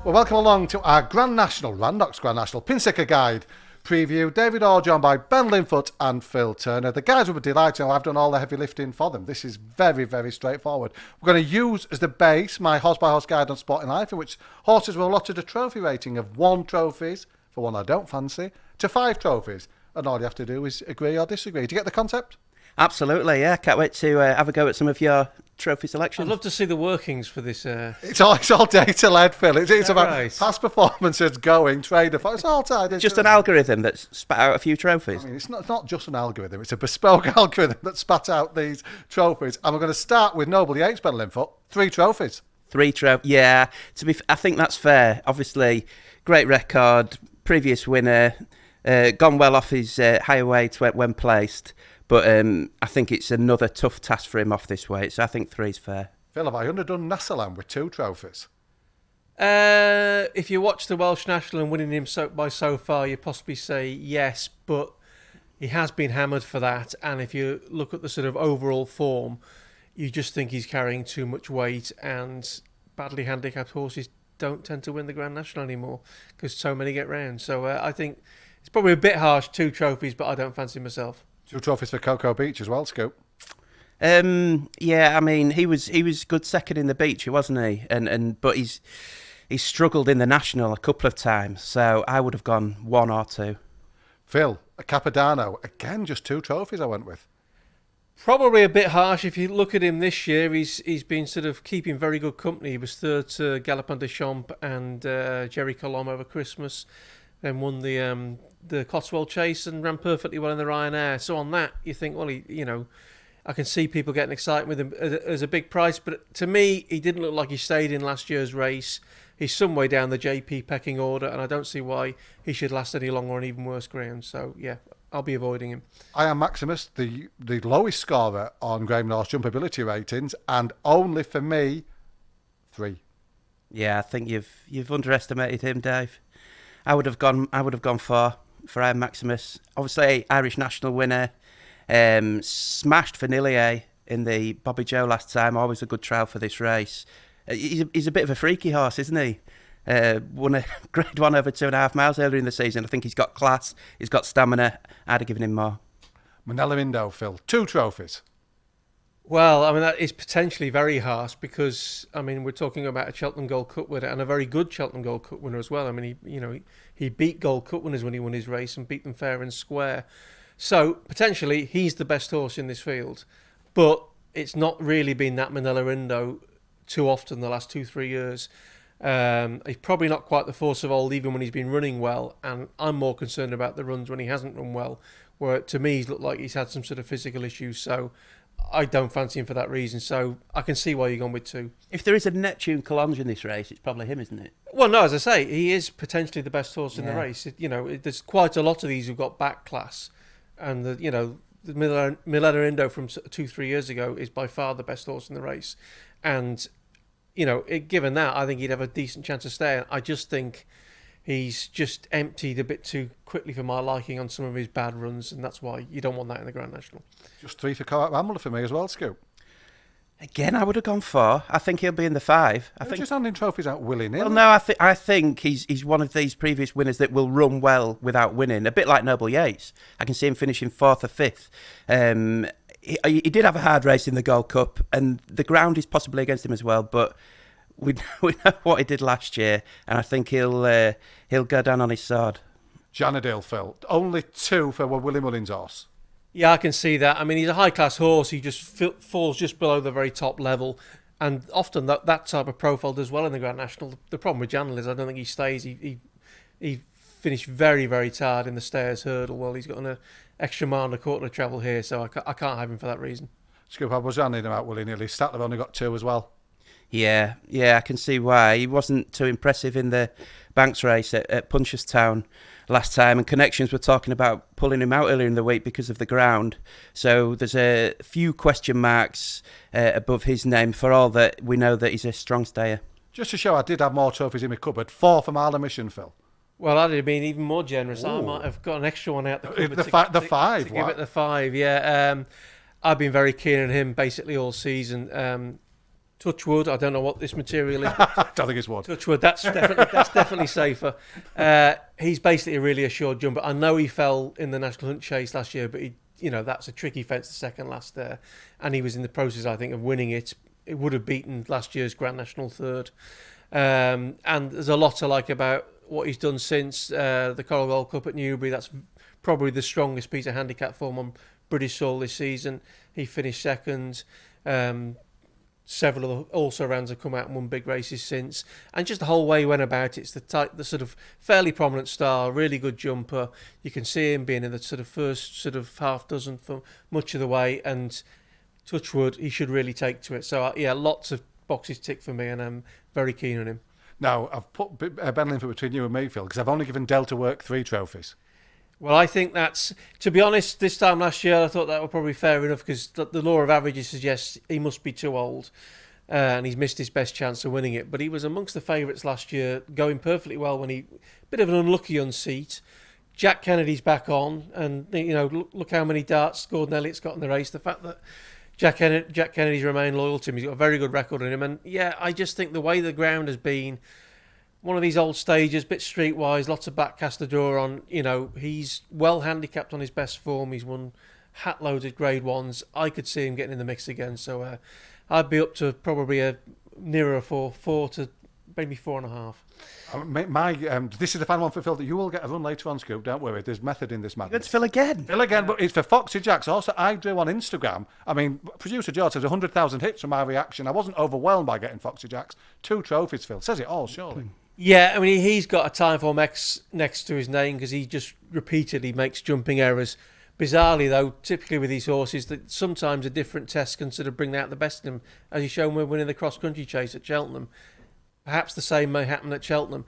Well, welcome along to our Randox Grand National Pinsicker Guide preview. David Ord joined by Ben Linfoot and Phil Turner. The guys will be delighted. I've done all the heavy lifting for them. This is very, very straightforward. We're going to use as the base my horse-by-horse guide on Sporting Life, in which horses were allotted a trophy rating of 1 trophies, for one I don't fancy, to 5 trophies. And all you have to do is agree or disagree. Do you get the concept? Absolutely, yeah. Can't wait to have a go at some of your trophy selections. I'd love to see the workings for this. It's all data-led, Phil. It's about right? Past performances, going, trader. It's all tied in. Just an algorithm that's spat out a few trophies. I mean, it's not just an algorithm. It's a bespoke algorithm that spat out these trophies. And we're going to start with Noble Yates, Ben Linfoot. 3 trophies. 3 trophies, yeah. I think that's fair. Obviously, great record, previous winner, gone well off his higher weight when placed. But I think it's another tough task for him off this weight, so I think 3's fair. Phil, have I underdone Nassalam with 2 trophies? If you watch the Welsh National and winning him by so far, you possibly say yes, but he has been hammered for that. And if you look at the sort of overall form, you just think he's carrying too much weight, and badly handicapped horses don't tend to win the Grand National anymore because so many get round. So I think it's probably a bit harsh, 2 trophies, but I don't fancy myself. 2 trophies for Cocoa Beach as well, Scoop. Yeah, I mean, he was good second in the Beach, wasn't he? But he's struggled in the National a couple of times, so I would have gone 1 or 2. Phil, a Capodanno, again, just 2 trophies I went with. Probably a bit harsh. If you look at him this year, he's been sort of keeping very good company. He was third to Galopin des Champs and Jerry Colombe over Christmas, then won the Cotswold Chase and ran perfectly well in the Ryanair. So on that, you think, well, I can see people getting excited with him as a big price. But to me, he didn't look like he stayed in last year's race. He's some way down the JP pecking order, and I don't see why he should last any longer on even worse ground. So, yeah, I'll be avoiding him. I am Maximus, the lowest scorer on Graham North's jumpability ratings, and only for me, 3. Yeah, I think you've underestimated him, Dave. I would have gone 4 for Iron Maximus. Obviously, Irish national winner. Smashed Vanillier in the Bobby Joe last time. Always a good trial for this race. He's a bit of a freaky horse, isn't he? Won a grade 1 over 2.5 miles earlier in the season. I think he's got class. He's got stamina. I'd have given him more. Manella Indo, Phil. 2 trophies. Well, I mean, that is potentially very harsh because, I mean, we're talking about a Cheltenham Gold Cup winner and a very good Cheltenham Gold Cup winner as well. I mean, he beat Gold Cup winners when he won his race and beat them fair and square. So, potentially, he's the best horse in this field. But it's not really been that Manella Indo too often the last 2-3 years. He's probably not quite the force of old even when he's been running well. And I'm more concerned about the runs when he hasn't run well, where to me he's looked like he's had some sort of physical issues. So I don't fancy him for that reason, so I can see why you're gone with 2. If there is a Neptune Collonge in this race, it's probably him, isn't it? Well, no, as I say, he is potentially the best horse in the race. There's quite a lot of these who've got back class, and the Manella Indo from 2-3 years ago is by far the best horse in the race. And, given that, I think he'd have a decent chance of staying. I just think he's just emptied a bit too quickly for my liking on some of his bad runs, and that's why you don't want that in the Grand National. Just 3 for Coat Rambler for me as well, Scoop. Again, I would have gone 4. I think he'll be in the 5. I think just handing trophies out willy-nilly. Well, no, I think he's one of these previous winners that will run well without winning. A bit like Noble Yates. I can see him finishing 4th or 5th. He did have a hard race in the Gold Cup, and the ground is possibly against him as well. But we know what he did last year, and I think he'll go down on his sword. Janadale, Phil. Only 2 for Willie Mullins' horse. Yeah, I can see that. I mean, he's a high-class horse. He just falls just below the very top level. And often that type of profile does well in the Grand National. The problem with Janel is I don't think he stays. He finished very, very tired in the Stairs Hurdle. Well, he's got an extra mile and a quarter to travel here, so I can't have him for that reason. Scoop, I was handing him out willy-nilly. Statler only got 2 as well. Yeah, I can see why. He wasn't too impressive in the Banks race at Punchestown last time, and Connections were talking about pulling him out earlier in the week because of the ground. So there's a few question marks above his name for all that we know that he's a strong stayer. Just to show I did have more trophies in my cupboard, 4 for Marla Mission, Phil. Well, I'd have been even more generous. Ooh. I might have got an extra one out the cupboard. The 5, to give it the 5, yeah. I've been very keen on him basically all season. touch wood. I don't know what this material is. I don't think it's wood. Touch wood. That's definitely safer. He's basically a really assured jumper. I know he fell in the National Hunt Chase last year, but that's a tricky fence, the second last there, and he was in the process, I think, of winning it. It would have beaten last year's Grand National third. And there's a lot to like about what he's done since the Coral Gold Cup at Newbury. That's probably the strongest piece of handicap form on British soil this season. He finished second. Several of the also-rans have come out and won big races since, and just the whole way he went about it's the sort of fairly prominent star, really good jumper. You can see him being in the sort of first sort of half dozen for much of the way, and touch wood, he should really take to it. So lots of boxes tick for me, and I'm very keen on him. Now, I've put Ben Linfoot between you and me, Phil, because I've only given Delta Work 3 trophies. Well, I think that's, to be honest, this time last year I thought that was probably fair enough, because the law of averages suggests he must be too old, and he's missed his best chance of winning it. But he was amongst the favourites last year, going perfectly well when bit of an unlucky unseat. Jack Kennedy's back on, and look how many darts Gordon Elliott's got in the race. The fact that Jack Kennedy's remained loyal to him, he's got a very good record on him, and I just think the way the ground has been. One of these old stages, bit streetwise, lots of backcaster draw on. He's well handicapped on his best form. He's won hat-loaded Grade 1s. I could see him getting in the mix again. So I'd be up to probably nearer a 4 to maybe 4.5. This is the final one for Phil. That you will get a run later on, Scoop. Don't worry. There's method in this madness. Good Phil again. Phil again, but it's for Foxy Jacks. Also, I drew on Instagram. I mean, producer George says 100,000 hits from my reaction. I wasn't overwhelmed by getting Foxy Jacks. 2 trophies, Phil. Says it all, surely. Yeah, I mean, he's got a Timeform X next to his name because he just repeatedly makes jumping errors. Bizarrely, though, typically with these horses, that sometimes a different test can sort of bring out the best in him, as he's shown when winning the cross-country chase at Cheltenham. Perhaps the same may happen at Cheltenham.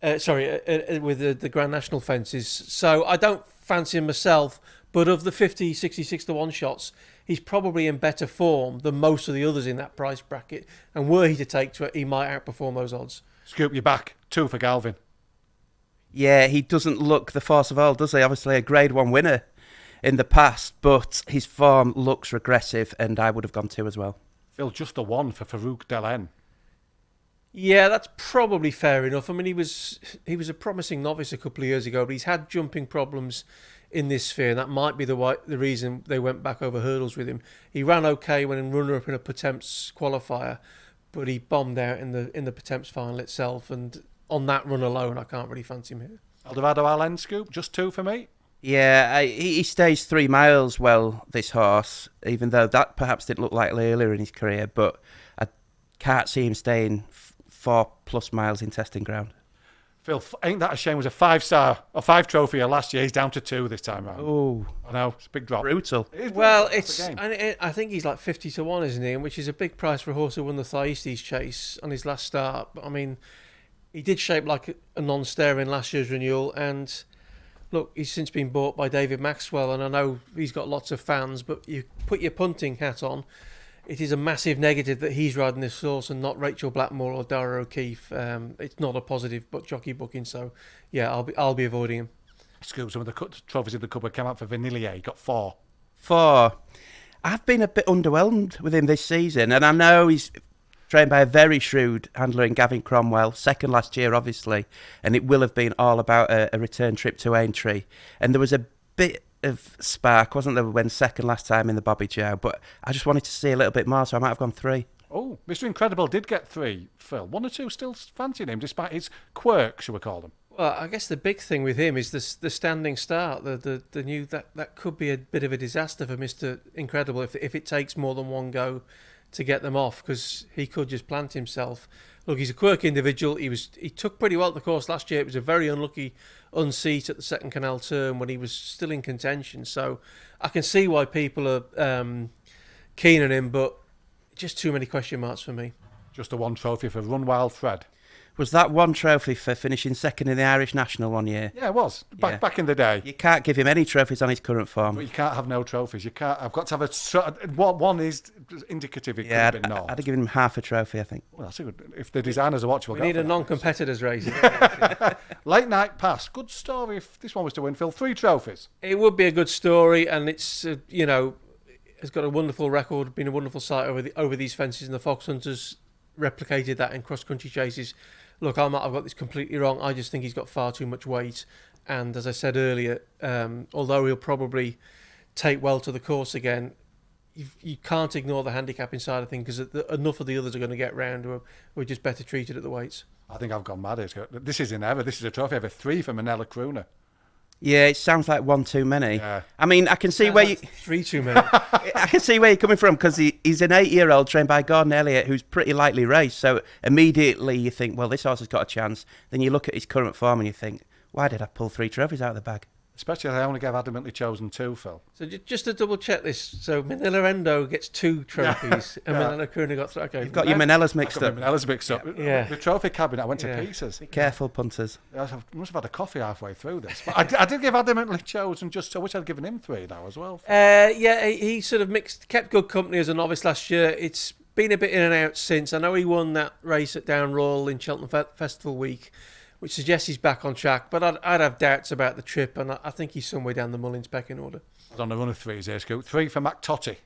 With the Grand National fences. So I don't fancy him myself, but of the 50, 66 to 1 shots, he's probably in better form than most of the others in that price bracket. And were he to take to it, he might outperform those odds. Scoop, you're back. 2 for Galvin. Yeah, he doesn't look the force of old, does he? Obviously a Grade 1 winner in the past, but his form looks regressive, and I would have gone 2 as well. Phil, just a 1 for Farouk Delen. Yeah, that's probably fair enough. I mean, he was a promising novice a couple of years ago, but he's had jumping problems in this sphere, and that might be the reason they went back over hurdles with him. He ran okay when runner-up in a Pertemps qualifier, but he bombed out in the Pertemps final itself, and on that run alone, I can't really fancy him here. Eldorado Allen, Scoop, just 2 for me. Yeah, he stays 3 miles well, this horse, even though that perhaps didn't look like earlier in his career, but I can't see him staying 4+ miles in testing ground. Phil, ain't that a shame? It was a 5-star, a 5 trophy last year. He's down to 2 this time round. Oh, I know, it's a big drop. Brutal. Well, I think he's like 50 to 1, isn't he? Which is a big price for a horse who won the Thaistes chase on his last start. But I mean, he did shape like a non-starer in last year's renewal, and look, he's since been bought by David Maxwell, and I know he's got lots of fans, but you put your punting hat on, it is a massive negative that he's riding this horse and not Rachel Blackmore or Dara O'Keefe. It's not a positive but jockey booking, so yeah, I'll be avoiding him. Scoop, some of the trophies in the cupboard came out for Vanillier. He got 4. 4. I've been a bit underwhelmed with him this season, and I know he's trained by a very shrewd handler in Gavin Cromwell, second last year, obviously, and it will have been all about a return trip to Aintree. And there was a bit of spark, wasn't there, when second last time in the Bobby Joe, but I just wanted to see a little bit more, so I might have gone 3. Oh, Mr. Incredible did get 3, Phil. 1 or 2 still fancying him, despite his quirk, shall we call them? Well, I guess the big thing with him is the standing start. The new that could be a bit of a disaster for Mr. Incredible if it takes more than one go to get them off, because he could just plant himself. Look, he's a quirky individual. He took pretty well at the course last year. It was a very unlucky unseat at the second Canal Turn when he was still in contention. So I can see why people are keen on him, but just too many question marks for me. Just a 1 trophy for Run Wild Fred. Was that 1 trophy for finishing second in the Irish National one year? Yeah, it was. Back in the day. You can't give him any trophies on his current form. But you can't have no trophies. You can't. I've got to have one is indicative. It could have been not. I'd have given him half a trophy, I think. Well, that's a good. If the designers are watching, we need a non-competitors race. Late Night Pass. Good story. If this one was to win, Phil, 3 trophies. It would be a good story, and it's has got a wonderful record, been a wonderful sight over these fences, and the Fox Hunters replicated that in cross-country chases. Look, I've got this completely wrong. I just think he's got far too much weight. And as I said earlier, although he'll probably take well to the course again, you can't ignore the handicapping side of things, because enough of the others are going to get round who are just better treated at the weights. I think I've gone mad. This is in ever. This is a trophy ever 3 for Manella Crooner. Yeah, it sounds like one too many. Yeah. I mean, I can see where you 3 too many. I can see where you're coming from, because he's an 8-year-old trained by Gordon Elliott, who's pretty lightly raced. So immediately you think, well, this horse has got a chance. Then you look at his current form and you think, why did I pull 3 trophies out of the bag? Especially I only gave adamantly chosen 2, Phil. So just to double check this, so Manila Endo gets 2 trophies, and Manila Crooner got 3. Okay, You've got your Manellas mixed up. Manella's mixed up. Yeah. The trophy cabinet went to pieces. Be careful, punters. I must have had a coffee halfway through this. But I did give adamantly chosen I wish I'd given him 3 now as well. Yeah, he sort of kept good company as a novice last year. It's been a bit in and out since. I know he won that race at Down Royal in Cheltenham Festival Week, which suggests he's back on track. But I'd have doubts about the trip, and I think he's somewhere down the Mullins pecking order. I was on a run of 3s here, Scoot. 3 for Mac Totty.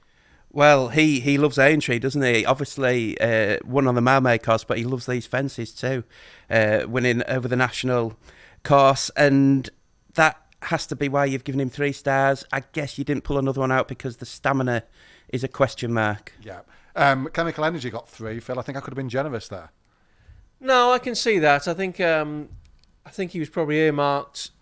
Well, he loves Aintree, doesn't he? Obviously, won on the Malmay course, but he loves these fences too, winning over the national course, and that has to be why you've given him 3 stars. I guess you didn't pull another one out because the stamina is a question mark. Yeah. Chemical Energy got 3, Phil. I think I could have been generous there. No, I can see that. I think he was probably earmarked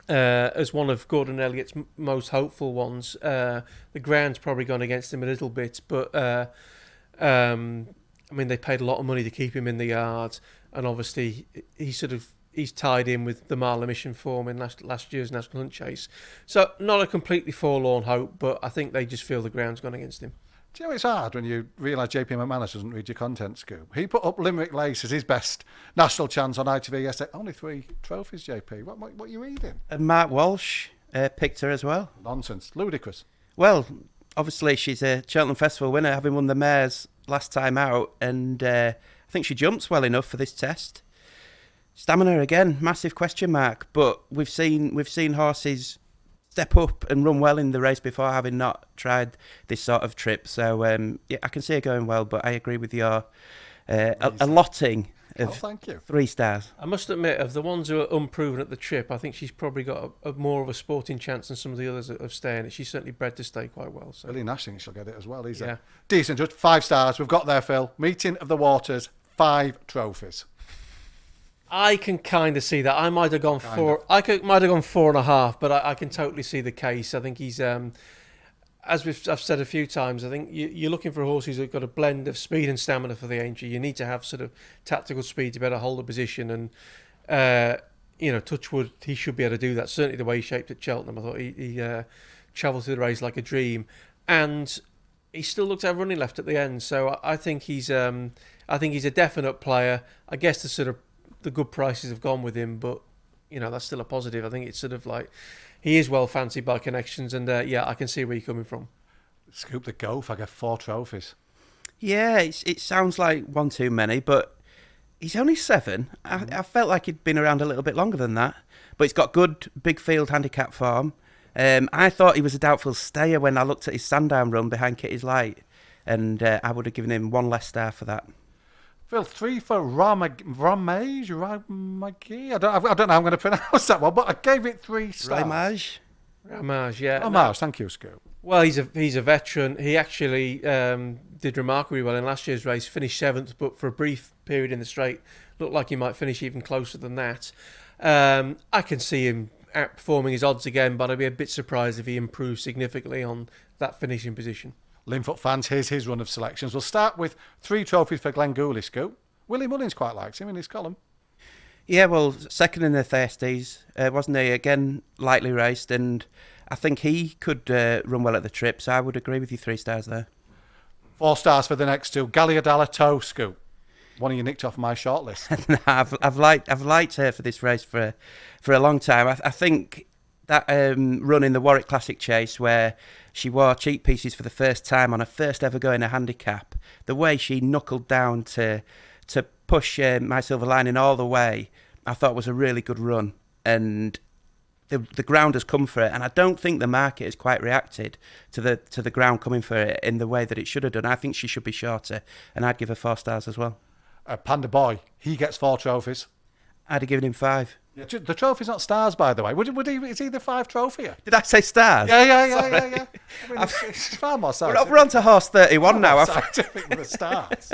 as one of Gordon Elliott's most hopeful ones. The ground's probably gone against him a little bit, but I mean, they paid a lot of money to keep him in the yard, and obviously he's tied in with the Marla Mission form in last year's National Hunt Chase. So not a completely forlorn hope, but I think they just feel the ground's gone against him. Do you know it's hard when you realise JP McManus doesn't read your content, Scoop? He put up Limerick Lace as his best national chance on ITV yesterday. Only 3 trophies, JP. What are you reading? And Mark Walsh picked her as well. Nonsense. Ludicrous. Well, obviously she's a Cheltenham Festival winner, having won the mares last time out, and I think she jumps well enough for this test. Stamina again, massive question mark. But we've seen horses step up and run well in the race before, having not tried this sort of trip. So yeah, I can see her going well. But I agree with your allotting of thank you. 3 stars. I must admit, of the ones who are unproven at the trip, I think she's probably got a more of a sporting chance than some of the others of staying. She's certainly bred to stay quite well. So. Billy Nash thinks she'll get it as well. He's Yeah. a decent judge. 5 stars. We've got there, Phil. Meeting of the Waters. 5 trophies. I can kind of see that. I might have gone might have gone 4.5, but I can totally see the case. I think he's, as I've said a few times, I think you're looking for a horse who's got a blend of speed and stamina for the Aintree. You need to have sort of tactical speed to better hold the position, and touch wood, he should be able to do that. Certainly the way he shaped at Cheltenham, I thought he travelled through the race like a dream, and he still looked to have running left at the end. So I think he's a definite player. I guess the good prices have gone with him, but that's still a positive. I think it's sort of like he is well fancied by connections, and I can see where you're coming from. Scoop the Gulf. I get 4 trophies. Yeah, it sounds like one too many, but he's only 7. I felt like he'd been around a little bit longer than that, but he's got good big field handicap form. I thought he was a doubtful stayer when I looked at his Sandown run behind Kitty's Light, and I would have given him 1 less star for that. Phil, 3 for Ramage. I don't know how I'm going to pronounce that one, but I gave it 3 stars. Ramage, yeah. Ramage, thank you, Scoop. Well, he's a veteran. He actually did remarkably well in last year's race, finished 7th, but for a brief period in the straight, looked like he might finish even closer than that. I can see him outperforming his odds again, but I'd be a bit surprised if he improves significantly on that finishing position. Linfoot fans, here's his run of selections. We'll start with 3 trophies for Glenn Gooley, Scoop. Willie Mullins quite likes him in his column. Yeah, well, second in the Thirsties, wasn't he? Again, lightly raced, and I think he could run well at the trip, so I would agree with you, 3 stars there. 4 stars for the next 2. Galliadala Toe, Scoop. One of you nicked off my shortlist. I've liked her for this race for a long time. I think that run in the Warwick Classic Chase where she wore cheek pieces for the first time on her first ever go in a handicap, the way she knuckled down to push My Silver Lining all the way, I thought was a really good run. And the ground has come for it, and I don't think the market has quite reacted to the ground coming for it in the way that it should have done. I think she should be shorter, and I'd give her 4 stars as well. Panda Boy, he gets 4 trophies. I'd have given him 5. Yeah, the trophy's not stars, by the way. Is he the 5 trophy? Did I say stars? Yeah. I mean, it's far more scientific. We're on to horse 31 now. Scientific than the stars.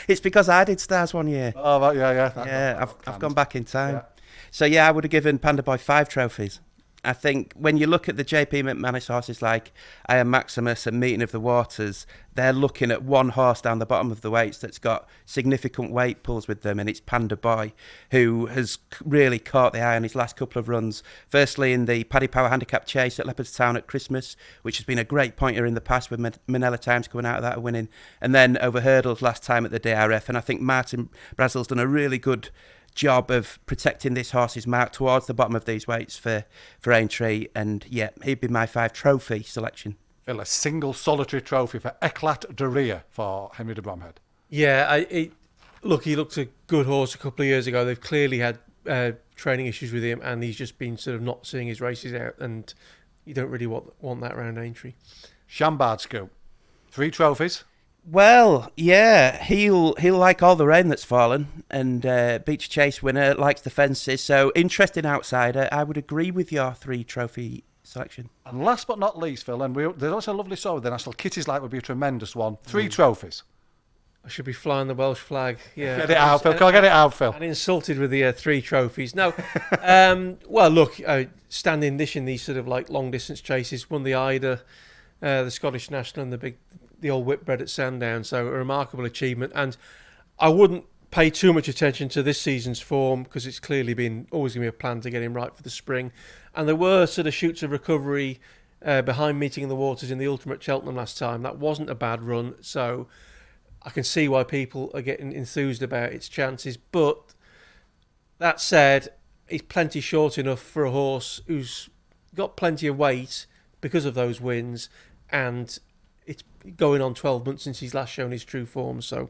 It's because I did stars one year. Oh, right, yeah. Yeah, I've gone back in time. Yeah. So yeah, I would have given Panda Boy 5 trophies. I think when you look at the JP McManus horses like Iron Maximus and Meeting of the Waters, they're looking at one horse down the bottom of the weights that's got significant weight pulls with them, and it's Panda Boy, who has really caught the eye on his last couple of runs. Firstly, in the Paddy Power Handicap Chase at Leopardstown at Christmas, which has been a great pointer in the past with Manila Times coming out of that winning, and then over hurdles last time at the DRF. And I think Martin Brazel's done a really good job of protecting this horse's mark towards the bottom of these weights for Aintree, and yeah, he'd be my 5 trophy selection. Phil, a single solitary trophy for Eclat de Rire for Henry de Bromhead. Yeah, he looked a good horse a couple of years ago. They've clearly had training issues with him, and he's just been sort of not seeing his races out, and you don't really want that around Aintree. Chambard Scoop, 3 trophies. Well, yeah, he'll like all the rain that's fallen, and Beach Chase winner, likes the fences, so interesting outsider. I would agree with your 3 trophy selection. And last but not least, Phil, and there's also a lovely story with the National Kitty's Light would be a tremendous one. 3 trophies. I should be flying the Welsh flag. Yeah, Get it out, Phil. Get it out, Phil. And insulted with the 3 trophies. No, well, look, standing dish in these sort of like long distance chases, won the Ida, the Scottish National, and the old Whitbread at Sandown. So a remarkable achievement. And I wouldn't pay too much attention to this season's form, because it's clearly been always going to be a plan to get him right for the spring. And there were sort of shoots of recovery behind Meeting in the Waters in the Ultimate Cheltenham last time. That wasn't a bad run. So I can see why people are getting enthused about its chances. But that said, he's plenty short enough for a horse who's got plenty of weight because of those wins, and it's going on 12 months since he's last shown his true form. So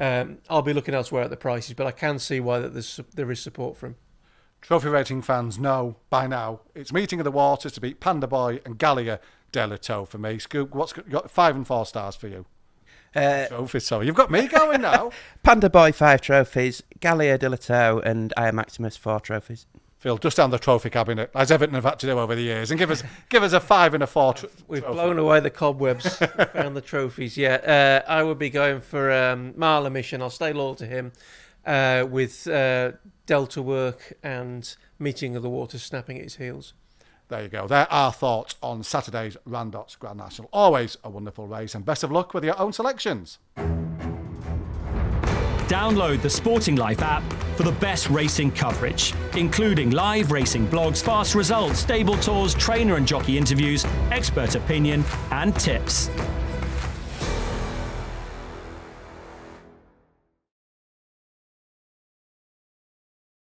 I'll be looking elsewhere at the prices, but I can see why there is support for him. Trophy rating fans know by now it's Meeting of the Waters to beat Panda Boy and Gallia de la Toe for me. Scoop, what's got 5 and 4 stars for you? Trophies, sorry. You've got me going now. Panda Boy 5 trophies, Gallia de la Toe and Iron Maximus 4 trophies. Phil, just down the trophy cabinet, as Everton have had to do over the years, and give us a 5 and a 4. We've blown away the cobwebs, found the trophies. Yeah, I would be going for Marla Mission. I'll stay loyal to him with Delta Work and Meeting of the Waters snapping at his heels. There you go. There are thoughts on Saturday's Randox Grand National. Always a wonderful race, and best of luck with your own selections. Download the Sporting Life app for the best racing coverage, including live racing blogs, fast results, stable tours, trainer and jockey interviews, expert opinion and tips.